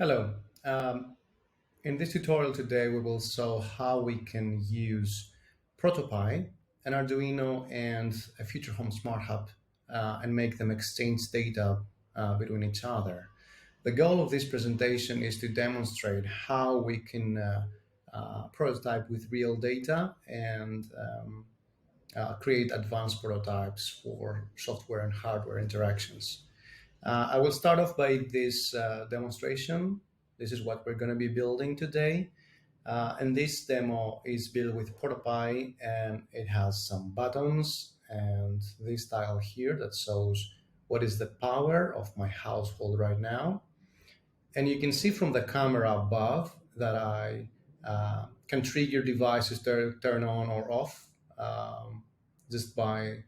Hello. In this tutorial today, we will show how we can use ProtoPie, an Arduino, and a Future Home Smart Hub and make them exchange data between each other. The goal of this presentation is to demonstrate how we can prototype with real data and create advanced prototypes for software and hardware interactions. I will start off by this demonstration. This is what we're going to be building today. And this demo is built with ProtoPie, and it has some buttons and this tile here that shows what is the power of my household right now. And you can see from the camera above that I can trigger devices to turn on or off just by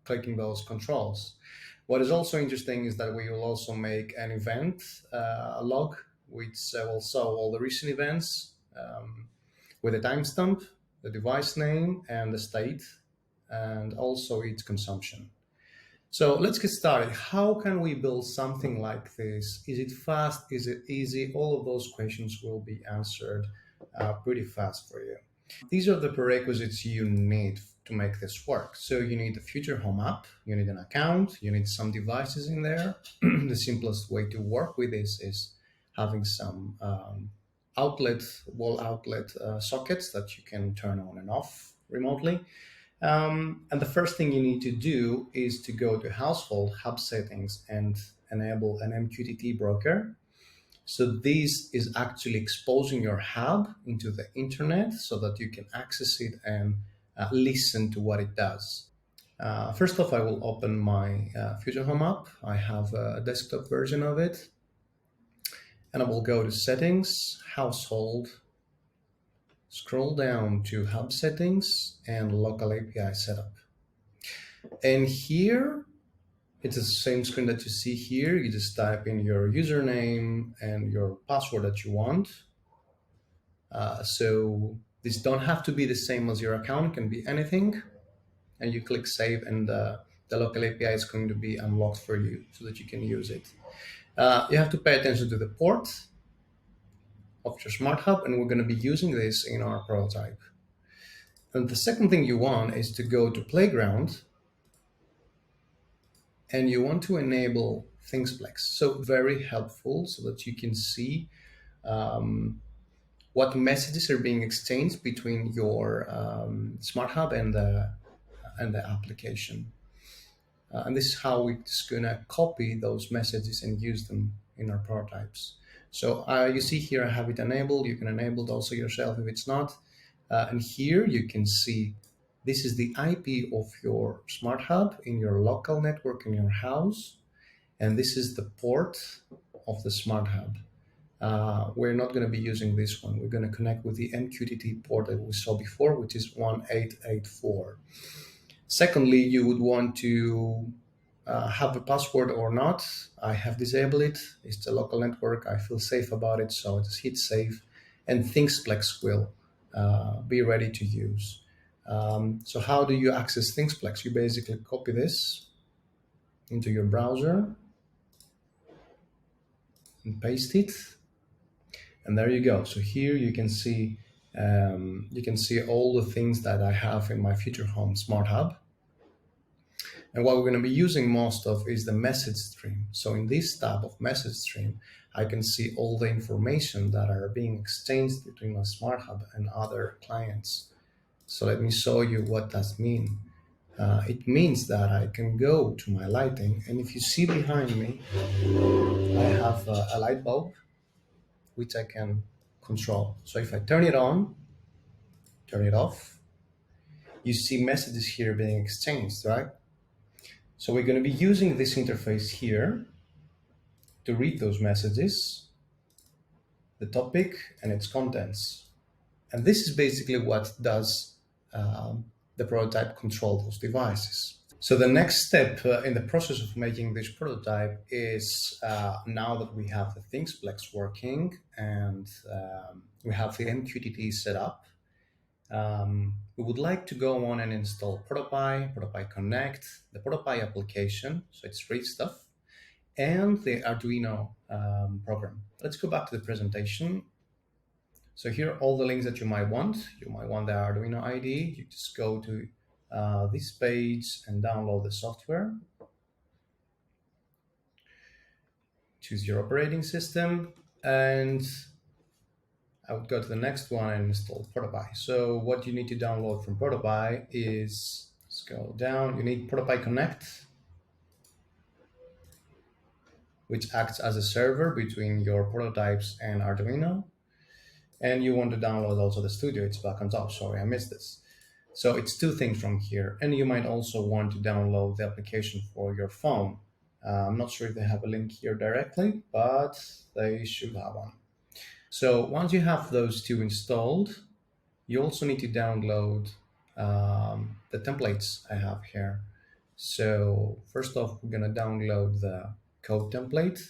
clicking those controls. What is also interesting is that we will also make an event, a log, which will show all the recent events with a timestamp, the device name, and the state, and also its consumption. So let's get started. How can we build something like this? Is it fast? Is it easy? All of those questions will be answered pretty fast for you. These are the prerequisites you need to make this work. So you need a Future Home app, you need an account, you need some devices in there. The simplest way to work with this is having some wall outlet sockets that you can turn on and off remotely. And the first thing you need to do is to go to Household Hub Settings and enable an MQTT broker. So this is actually exposing your hub into the internet so that you can access it and listen to what it does. First off, I will open my Future Home app. I have a desktop version of it. And I will go to Settings, Household, scroll down to Hub Settings and Local API Setup. And here, it's the same screen that you see here. You just type in your username and your password that you want. So these don't have to be the same as your account. It can be anything. And you click Save, and the local API is going to be unlocked for you so that you can use it. You have to pay attention to the port of your Smart Hub, and we're going to be using this in our prototype. And the second thing you want is to go to Playground, and you want to enable ThingsPlex. So very helpful so that you can see what messages are being exchanged between your Smart Hub and the application. And this is how we're just gonna copy those messages and use them in our prototypes. So you see here I have it enabled. You can enable it also yourself if it's not. And here you can see this is the IP of your Smart Hub in your local network in your house. And this is the port of the Smart Hub. We're not going to be using this one. We're going to connect with the MQTT port that we saw before, which is 1884. Secondly, you would want to have a password or not. I have disabled it. It's a local network. I feel safe about it, so I just hit save, and ThingsPlex will be ready to use. So how do you access ThingsPlex? You basically copy this into your browser and paste it, and there you go. So here you can see all the things that I have in my Future Home Smart Hub. And what we're going to be using most of is the message stream. So in this tab of message stream, I can see all the information that are being exchanged between my Smart Hub and other clients. So let me show you what that means. It means that I can go to my lighting, and if you see behind me, I have a light bulb, which I can control. So if I turn it on, turn it off, you see messages here being exchanged, right? So we're going to be using this interface here to read those messages, the topic and its contents. And this is basically what does the prototype control those devices. So the next step in the process of making this prototype is now that we have the ThingsPlex working and we have the MQTT set up, we would like to go on and install ProtoPie, ProtoPie Connect, the ProtoPie application, so it's free stuff, and the Arduino program. Let's go back to the presentation. So here are all the links that you might want. You might want the Arduino ID. You just go to this page and download the software. Choose your operating system, and I would go to the next one and install ProtoPie. So what you need to download from ProtoPie is, let's go down, you need ProtoPie Connect, which acts as a server between your prototypes and Arduino. And you want to download also the studio. It's back on top. Sorry, I missed this. So it's two things from here. And you might also want to download the application for your phone. I'm not sure if they have a link here directly, but they should have one. So once you have those two installed, you also need to download the templates I have here. So first off, we're going to download the code template.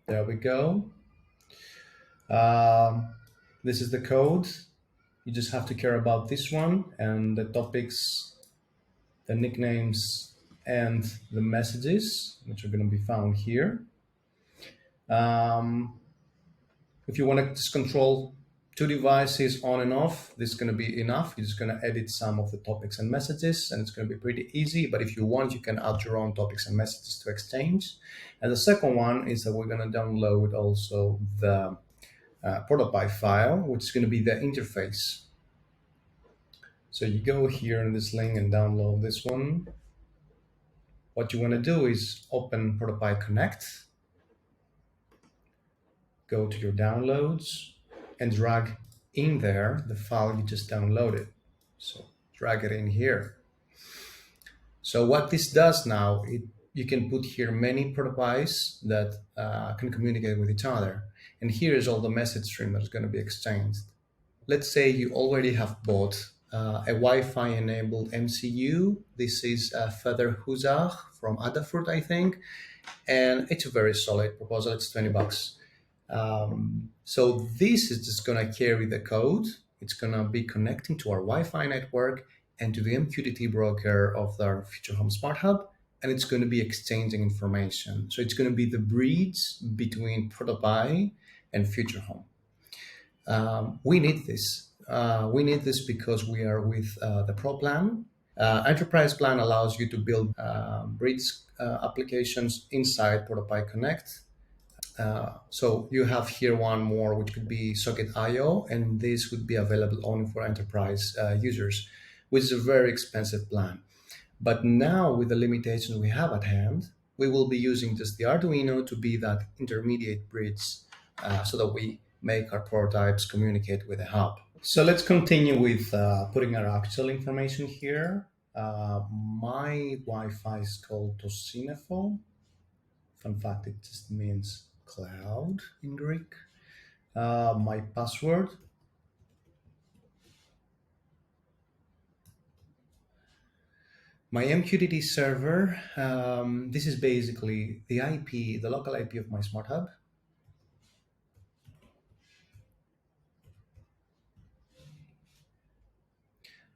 There we go. This is the code. You just have to care about this one and the topics, the nicknames, and the messages, which are going to be found here. If you want to just control two devices on and off, this is going to be enough. You're just going to edit some of the topics and messages, and it's going to be pretty easy. But if you want, you can add your own topics and messages to Exchange. And the second one is that we're going to download also the ProtoPie file, which is going to be the interface. So you go here in this link and download this one. What you want to do is open ProtoPie Connect, go to your downloads, and drag in there the file you just downloaded. So drag it in here. So what this does now, you can put here many protopies that can communicate with each other. And here is all the message stream that is going to be exchanged. Let's say you already have bought a Wi-Fi enabled MCU. This is a Feather Huzag from Adafruit, I think. And it's a very solid proposal. It's $20. So this is just going to carry the code. It's going to be connecting to our Wi-Fi network and to the MQTT broker of our Future Home Smart Hub, and it's going to be exchanging information. So it's going to be the bridge between ProtoPie and Future Home. We need this. We need this because we are with the Pro plan. Enterprise plan allows you to build bridge applications inside ProtoPie Connect. So you have here one more, which could be Socket IO, and this would be available only for enterprise users, which is a very expensive plan. But now with the limitations we have at hand, we will be using just the Arduino to be that intermediate bridge so that we make our prototypes communicate with the hub. So let's continue with putting our actual information here. My Wi-Fi is called Tosinefo. Fun fact, it just means cloud in Greek. My password. My MQTT server. This is basically the IP, the local IP of my smart hub.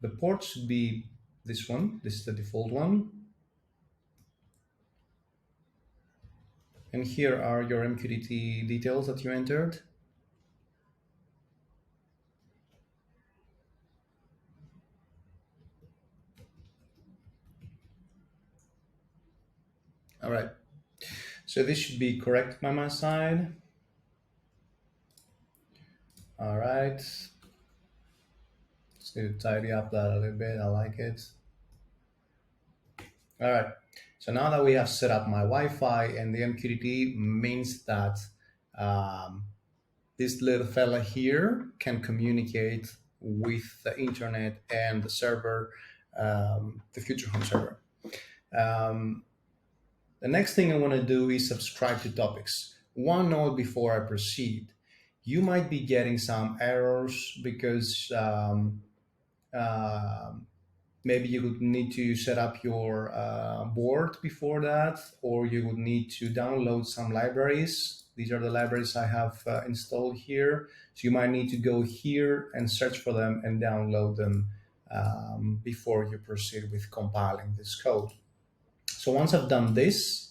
The port should be this one. This is the default one. And here are your MQTT details that you entered. All right. So this should be correct by my side. All right. Just need to tidy up that a little bit. I like it. All right. So now that we have set up my Wi-Fi, and the MQTT means that this little fella here can communicate with the internet and the server, the Future Home server. The next thing I want to do is subscribe to topics. One note before I proceed. You might be getting some errors because maybe you would need to set up your board before that, or you would need to download some libraries. These are the libraries I have installed here. So you might need to go here and search for them and download them before you proceed with compiling this code. So once I've done this,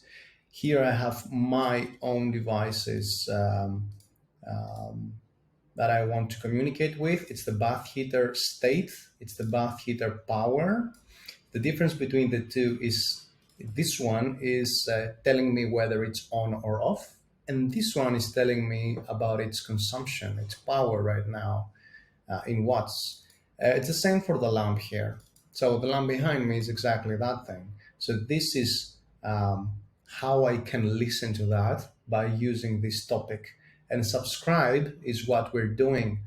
here I have my own devices that I want to communicate with. It's the bath heater state, it's the bath heater power. The difference between the two is this one is telling me whether it's on or off, and this one is telling me about its consumption, its power right now in watts. It's the same for the lamp here. So the lamp behind me is exactly that thing. So this is how I can listen to that by using this topic. And subscribe is what we're doing.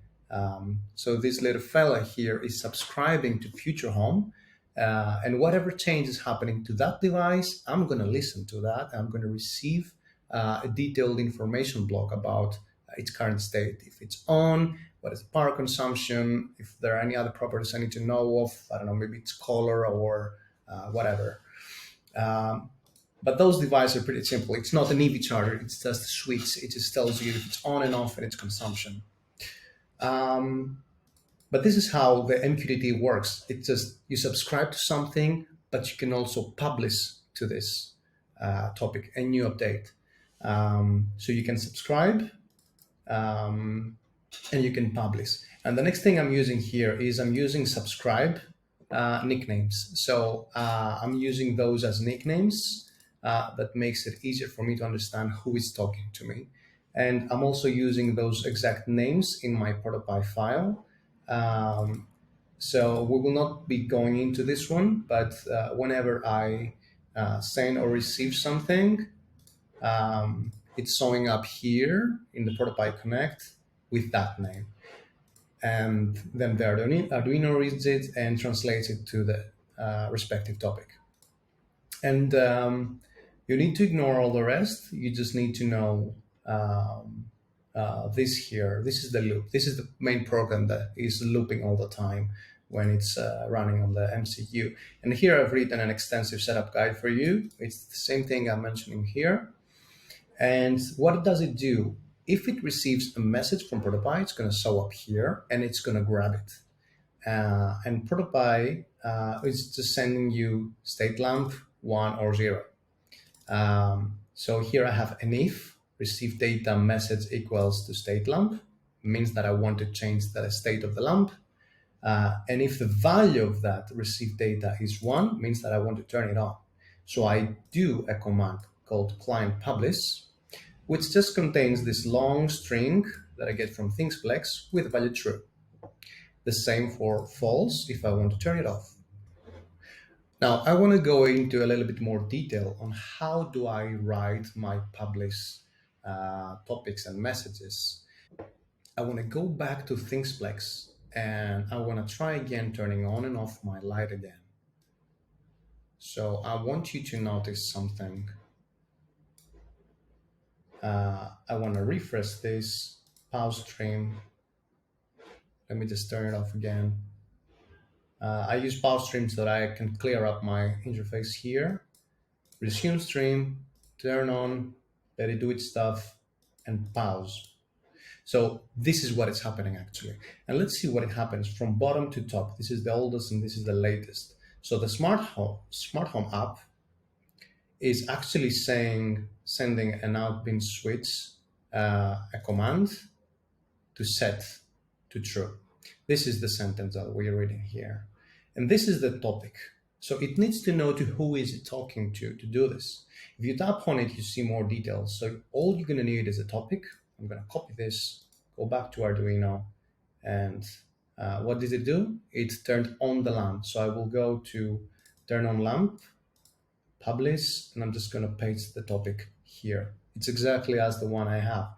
So this little fella here is subscribing to Future Home. And whatever change is happening to that device, I'm going to listen to that. I'm going to receive a detailed information block about its current state. If it's on, what is the power consumption, if there are any other properties I need to know of, I don't know, maybe it's color or whatever. But those devices are pretty simple. It's not an EV charger, it's just a switch. It just tells you if it's on and off and its consumption. But this is how the MQTT works. It's just you subscribe to something, but you can also publish to this topic a new update. So you can subscribe and you can publish. And the next thing I'm using here is I'm using subscribe nicknames. So I'm using those as nicknames. That makes it easier for me to understand who is talking to me. And I'm also using those exact names in my ProtoPie file. So we will not be going into this one, but whenever I send or receive something, it's showing up here in the ProtoPie Connect with that name. And then the Arduino reads it and translates it to the respective topic. And you need to ignore all the rest. You just need to know this here. This is the loop. This is the main program that is looping all the time when it's running on the MCU. And here I've written an extensive setup guide for you. It's the same thing I'm mentioning here. And what does it do? If it receives a message from ProtoPie, it's going to show up here and it's going to grab it. And ProtoPie is just sending you state lamp 1 or 0. So here I have an if receive data message equals to state lamp, means that I want to change the state of the lamp. And if the value of that received data is 1, means that I want to turn it on. So I do a command called client publish, which just contains this long string that I get from ThingsPlex with value true. The same for false if I want to turn it off. Now I want to go into a little bit more detail on how do I write my publish topics and messages. I want to go back to ThingsPlex and I want to try again turning on and off my light again. So I want you to notice something. I want to refresh this, pause stream. Let me just turn it off again. I use pause stream so that I can clear up my interface here. Resume stream, turn on, let it do its stuff, and pause. So this is what is happening actually. And let's see what it happens from bottom to top. This is the oldest and this is the latest. So the smart home app is actually sending an out-bin switch, a command to set to true. This is the sentence that we're reading here. And this is the topic. So it needs to know to who is it talking to do this. If you tap on it, you see more details. So all you're going to need is a topic. I'm going to copy this, go back to Arduino, and what did it do? It turned on the lamp. So I will go to turn on lamp, publish, and I'm just going to paste the topic here. It's exactly as the one I have.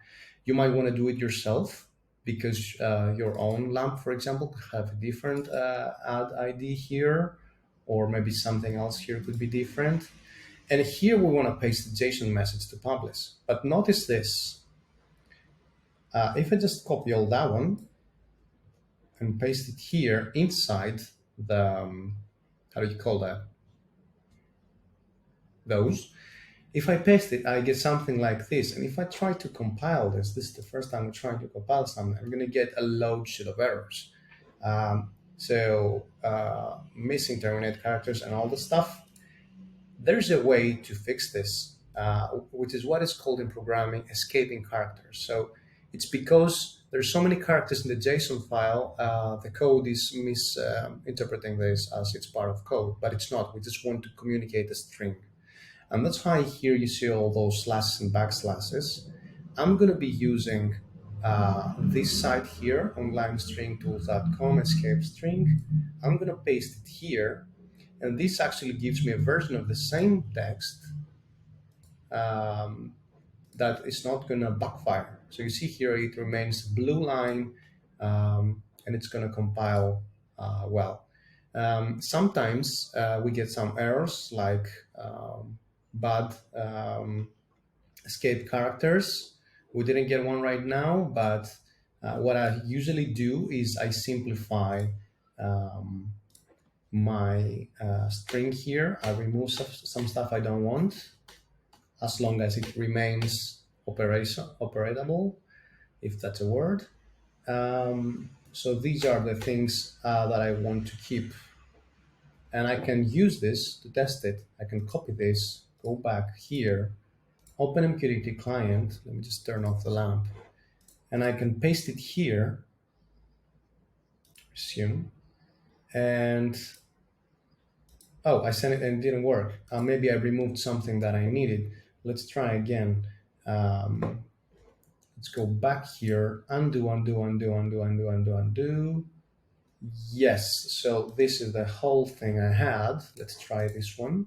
You might want to do it yourself because your own lamp, for example, could have a different add ID here, or maybe something else here could be different. And here we want to paste the JSON message to publish. But notice this. If I just copy all that one and paste it here inside the, how do you call that? Those. If I paste it, I get something like this. And if I try to compile this is the first time I'm trying to compile something, I'm going to get a load sheet of errors. So missing terminate characters and all the stuff. There's a way to fix this, which is what is called in programming escaping characters. So it's because there's so many characters in the JSON file, the code is misinterpreting this as it's part of code, but it's not. We just want to communicate a string. And that's why here you see all those slashes and backslashes. I'm going to be using this site here, onlinestringtools.com, escape string. I'm going to paste it here. And this actually gives me a version of the same text that is not going to backfire. So you see here it remains blue line, and it's going to compile well. Sometimes we get some errors like bad escape characters. We didn't get one right now, but what I usually do is I simplify my string here. I remove some stuff I don't want, as long as it remains operatable, if that's a word. So these are the things that I want to keep. And I can use this to test it. I can copy this, go back here, open MQTT client. Let me just turn off the lamp. And I can paste it here, resume, and oh, I sent it and it didn't work. Maybe I removed something that I needed. Let's try again. Let's go back here, undo, undo, undo, undo, undo, undo, undo. Yes, so this is the whole thing I had. Let's try this one.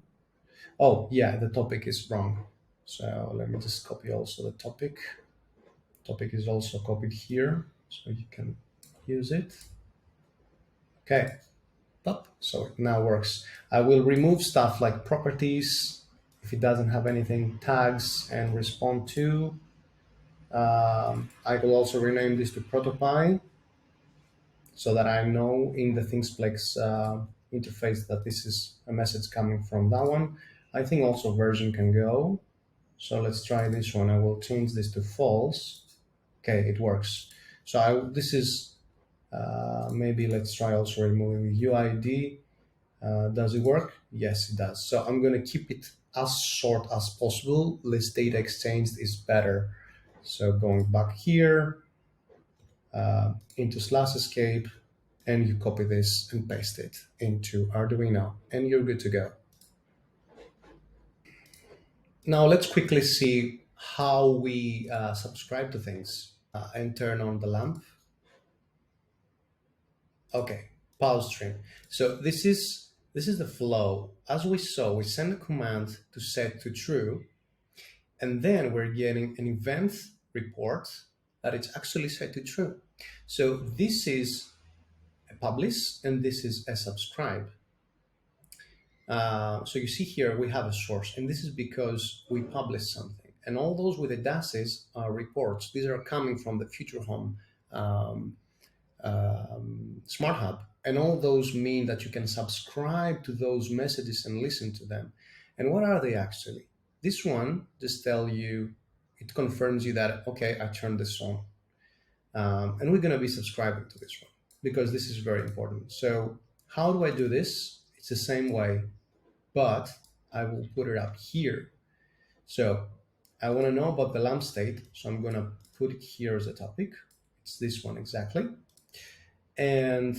Oh, yeah, the topic is wrong. So let me just copy also the topic. Topic is also copied here, so you can use it. Okay, so it now works. I will remove stuff like properties, if it doesn't have anything, tags, and respond to. I will also rename this to ProtoPie, so that I know in the ThingsPlex interface that this is a message coming from that one. I think also version can go. So let's try this one. I will change this to false. Okay, it works. So this is, maybe let's try also removing UID. Does it work? Yes, it does. So I'm going to keep it as short as possible. List data exchanged is better. So going back here, into slash escape, and you copy this and paste it into Arduino, and you're good to go. Now let's quickly see how we subscribe to things and turn on the lamp. Okay, pause stream. So this is the flow. As we saw, we send a command to set to true, and then we're getting an event report that it's actually set to true. So this is a publish and this is a subscribe. So you see here we have a source, and this is because we publish something. And all those with the dashes are reports. These are coming from the Future Home Smart Hub, and all those mean that you can subscribe to those messages and listen to them. And what are they actually? This one just tell you, it confirms you that, okay, I turned this on. And we're going to be subscribing to this one because this is very important. So how do I do this? It's the same way, but I will put it up here. So I want to know about the lamp state. So I'm going to put it here as a topic. It's this one exactly. And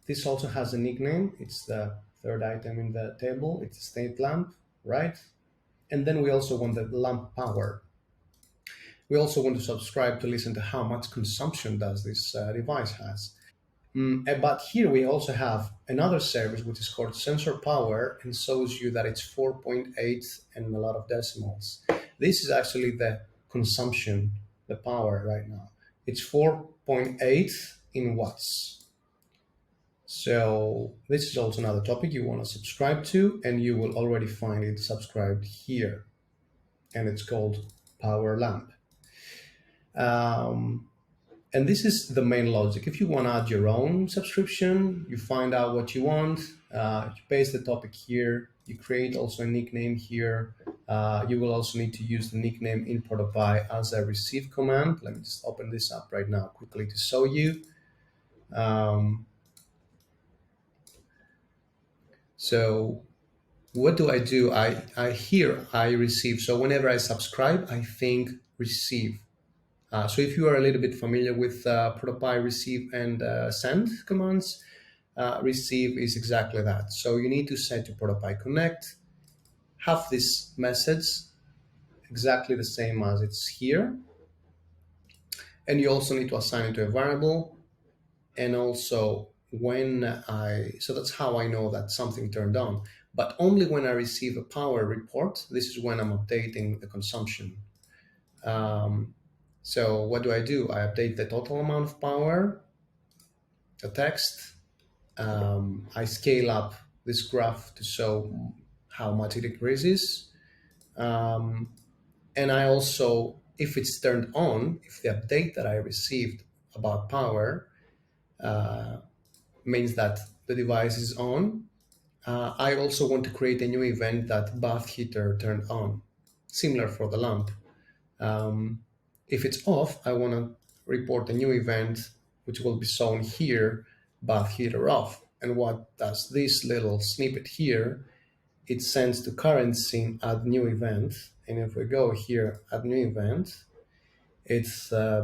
this also has a nickname. It's the third item in the table. It's a state lamp, right? And then we also want the lamp power. We also want to subscribe to listen to how much consumption does this device has. But here we also have another service which is called sensor power, and shows you that it's 4.8 and a lot of decimals. This is actually the consumption, the power right now. It's 4.8 in watts. So this is also another topic you want to subscribe to, and you will already find it subscribed here. And it's called Power Lamp. And this is the main logic. If you want to add your own subscription, you find out what you want, you paste the topic here, you create also a nickname here. You will also need to use the nickname in ProtoPie as a receive command. Let me just open this up right now quickly to show you. So what do? I receive. So whenever I subscribe, I think receive. So if you are a little bit familiar with ProtoPie receive and send commands, receive is exactly that. So you need to say to ProtoPie connect, have this message exactly the same as it's here. And you also need to assign it to a variable. And also so that's how I know that something turned on. But only when I receive a power report, this is when I'm updating the consumption. So what do? I update the total amount of power, the text. I scale up this graph to show how much it increases. And I also, if it's turned on, if the update that I received about power means that the device is on, I also want to create a new event that bath heater turned on, similar for the lamp. If it's off, I want to report a new event which will be shown here, bath heater off. And what does this little snippet here? It sends to current scene add new event. And if we go here, add new event, it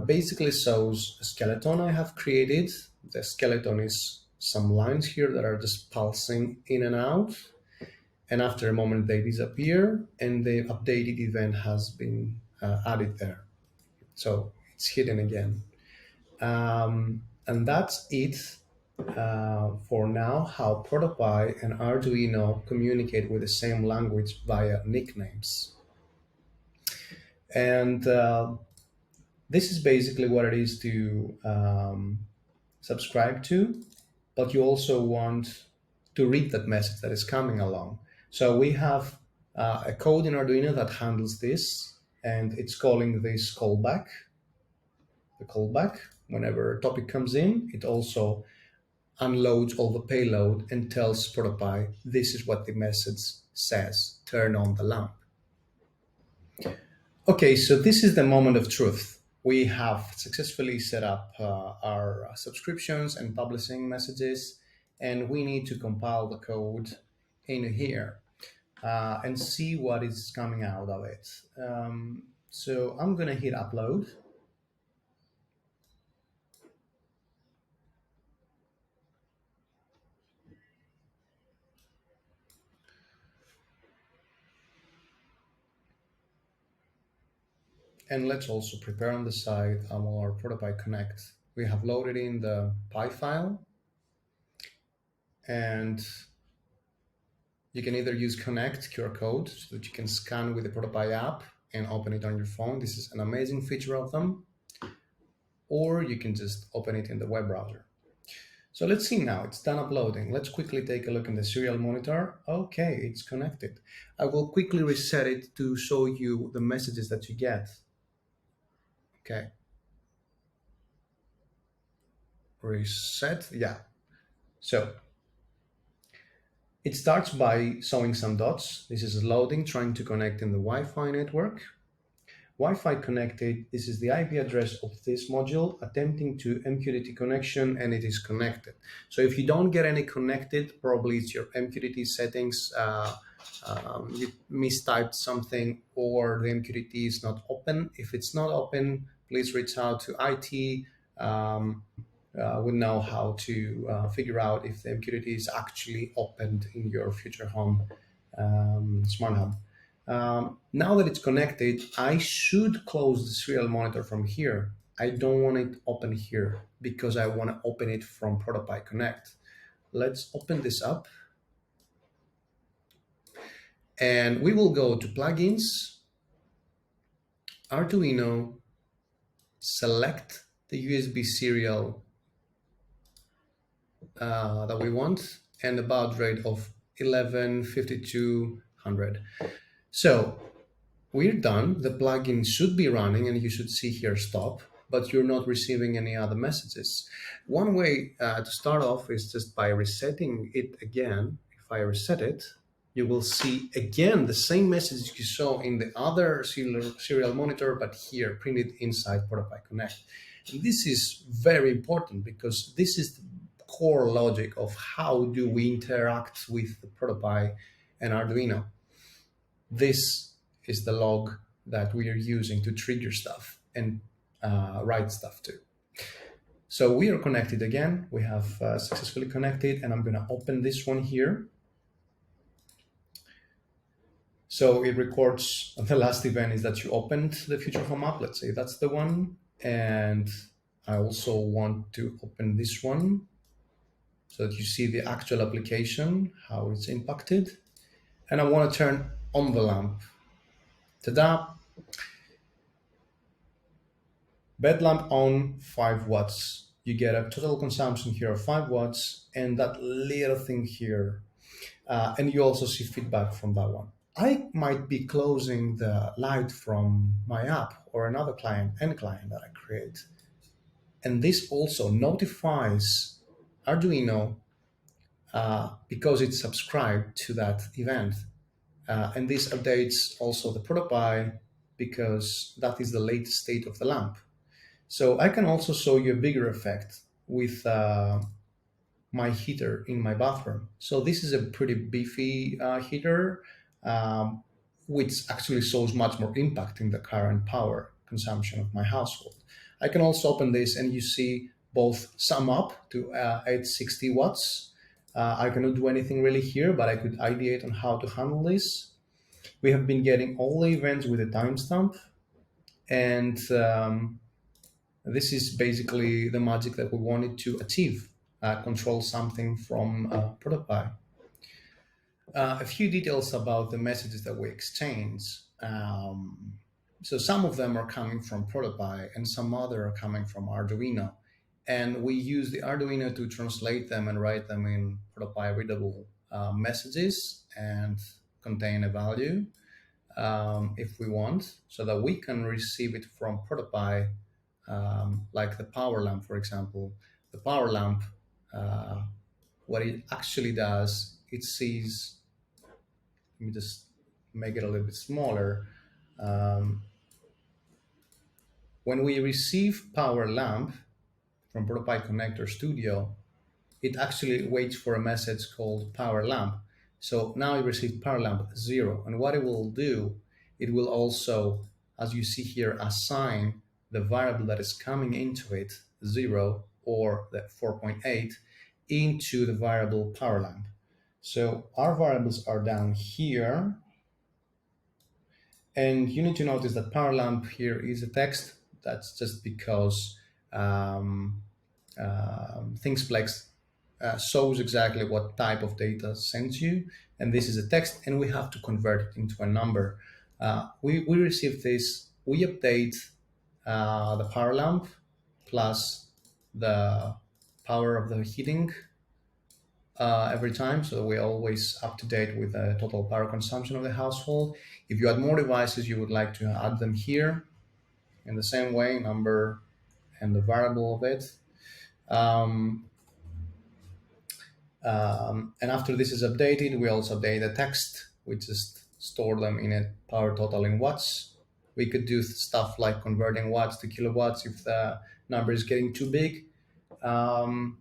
basically shows a skeleton I have created. The skeleton is some lines here that are just pulsing in and out. And after a moment, they disappear and the updated event has been added there. So it's hidden again. And that's it for now, how ProtoPie and Arduino communicate with the same language via nicknames. And this is basically what it is to subscribe to, but you also want to read that message that is coming along. So we have a code in Arduino that handles this, and it's calling this callback. The callback, whenever a topic comes in, it also unloads all the payload and tells ProtoPie this is what the message says, turn on the lamp. Okay, so this is the moment of truth. We have successfully set up our subscriptions and publishing messages, and we need to compile the code in here and see what is coming out of it. So I'm going to hit upload. And let's also prepare on the side our ProtoPie Connect. We have loaded in the Pi file, and you can either use Connect QR code so that you can scan with the ProtoPie app and open it on your phone. This is an amazing feature of them. Or you can just open it in the web browser. So let's see now, it's done uploading. Let's quickly take a look in the serial monitor. Okay, it's connected. I will quickly reset it to show you the messages that you get. Okay. Reset, yeah. So it starts by showing some dots. This is loading, trying to connect in the Wi-Fi network. Wi-Fi connected, this is the IP address of this module, attempting to MQTT connection, and it is connected. So if you don't get any connected, probably it's your MQTT settings, you mistyped something, or the MQTT is not open. If it's not open, please reach out to IT. We know how to figure out if the MQTT is actually opened in your future home smart hub. Now that it's connected, I should close the serial monitor from here. I don't want it open here because I want to open it from ProtoPie Connect. Let's open this up. And we will go to plugins, Arduino, select the USB serial that we want, and the baud rate of 115200. So we're done. The plugin should be running, and you should see here stop, but you're not receiving any other messages. One way to start off is just by resetting it again. If I reset it, you will see again the same message you saw in the other serial monitor, but here printed inside ProtoPie Connect. And this is very important because this is the core logic of how do we interact with the ProtoPie and Arduino. This is the log that we are using to trigger stuff and write stuff to. So we are connected again. We have successfully connected, and I'm going to open this one here. So it records the last event is that you opened the Future Home app. Let's say that's the one. And I also want to open this one so that you see the actual application, how it's impacted. And I want to turn on the lamp. Ta-da! Bed lamp on, 5 watts. You get a total consumption here of 5 watts and that little thing here. And you also see feedback from that one. I might be closing the light from my app or another client, any client that I create. And this also notifies Arduino because it's subscribed to that event. And this updates also the ProtoPie because that is the latest state of the lamp. So I can also show you a bigger effect with my heater in my bathroom. So this is a pretty beefy heater, which actually shows much more impact in the current power consumption of my household. I can also open this and you see both sum up to 860 watts. I cannot do anything really here, but I could ideate on how to handle this. We have been getting all the events with a timestamp, and this is basically the magic that we wanted to achieve, control something from ProtoPie. A few details about the messages that we exchange. So some of them are coming from ProtoPie and some other are coming from Arduino. And we use the Arduino to translate them and write them in ProtoPie readable messages and contain a value if we want, so that we can receive it from ProtoPie, like the power lamp, for example. The power lamp, what it actually does, it sees, let me just make it a little bit smaller. When we receive power lamp from ProtoPie Connector Studio, it actually waits for a message called power lamp. So now it received power lamp 0. And what it will do, it will also, as you see here, assign the variable that is coming into it, 0 or the 4.8, into the variable power lamp. So our variables are down here. And you need to notice that power lamp here is a text. That's just because ThingsPlex shows exactly what type of data sends you. And this is a text, and we have to convert it into a number. We receive this, we update the power lamp plus the power of the heating every time, so we're always up to date with the total power consumption of the household. If you add more devices, you would like to add them here in the same way, number and the variable of it. And after this is updated, we also update the text. We just store them in a power total in watts. We could do stuff like converting watts to kilowatts if the number is getting too big. And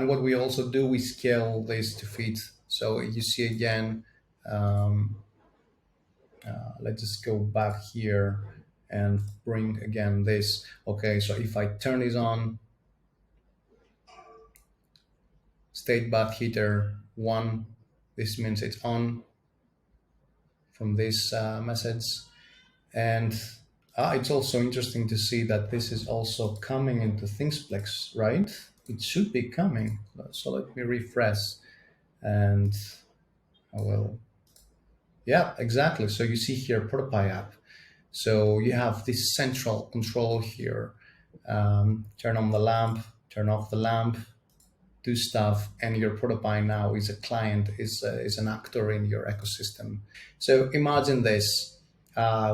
what we also do, we scale this to fit. So you see again, let's just go back here and bring again this. Okay, so if I turn this on, state bath heater 1, this means it's on from this message. And it's also interesting to see that this is also coming into ThingsPlex, right? It should be coming. So let me refresh and I will. Yeah, exactly. So you see here ProtoPie app. So you have this central control here. Turn on the lamp, turn off the lamp, do stuff, and your ProtoPie now is a client, is an actor in your ecosystem. So imagine this.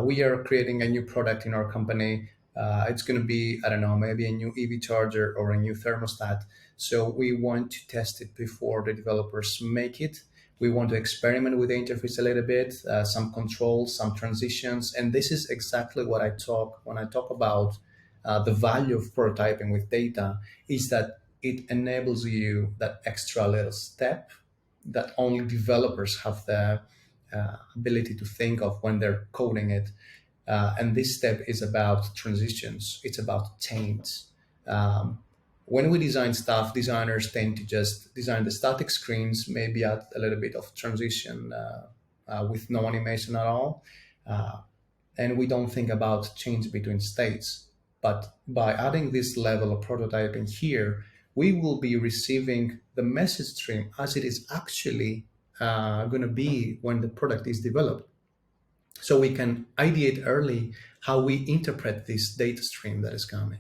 We are creating a new product in our company. It's going to be, I don't know, maybe a new EV charger or a new thermostat. So we want to test it before the developers make it. We want to experiment with the interface a little bit, some controls, some transitions. And this is exactly what I talk when I talk about the value of prototyping with data, is that it enables you that extra little step that only developers have the ability to think of when they're coding it. And this step is about transitions, it's about chains. When we design stuff, designers tend to just design the static screens, maybe add a little bit of transition with no animation at all. Uh, and we don't think about change between states. But by adding this level of prototyping here, we will be receiving the message stream as it is actually going to be when the product is developed. So we can ideate early how we interpret this data stream that is coming.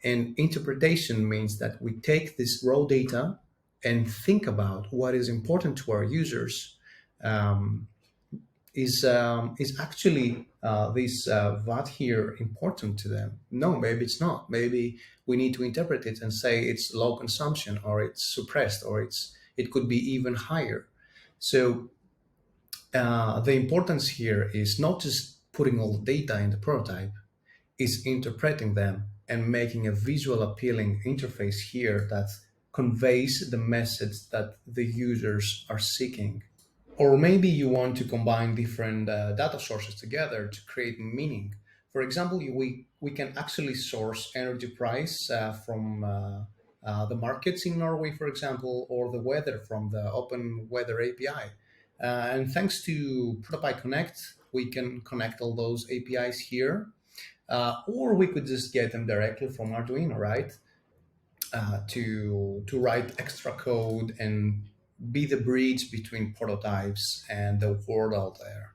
And interpretation means that we take this raw data and think about what is important to our users. Um, is actually this VAT here important to them? No, maybe it's not. Maybe we need to interpret it and say it's low consumption, or it's suppressed, or it could be even higher. So the importance here is not just putting all the data in the prototype, is interpreting them and making a visual appealing interface here that conveys the message that the users are seeking. Or maybe you want to combine different data sources together to create meaning. For example, we can actually source energy price from the markets in Norway, for example, or the weather from the Open Weather API. And thanks to ProtoPie Connect, we can connect all those APIs here, or we could just get them directly from Arduino, right? To write extra code and be the bridge between prototypes and the world out there.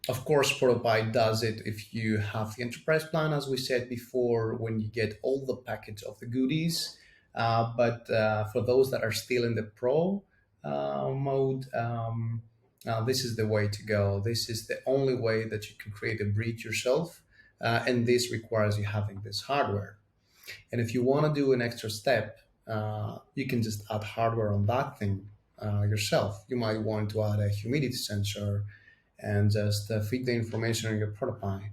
Of course, ProtoPie does it if you have the enterprise plan, as we said before, when you get all the package of the goodies. But for those that are still in the pro mode, this is the way to go. This is the only way that you can create a bridge yourself. And this requires you having this hardware. And if you want to do an extra step, you can just add hardware on that thing yourself. You might want to add a humidity sensor and just feed the information on your ProtoPie.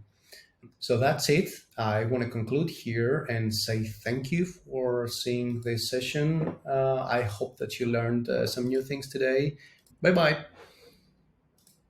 So that's it. I want to conclude here and say thank you for seeing this session. I hope that you learned some new things today. Bye-bye.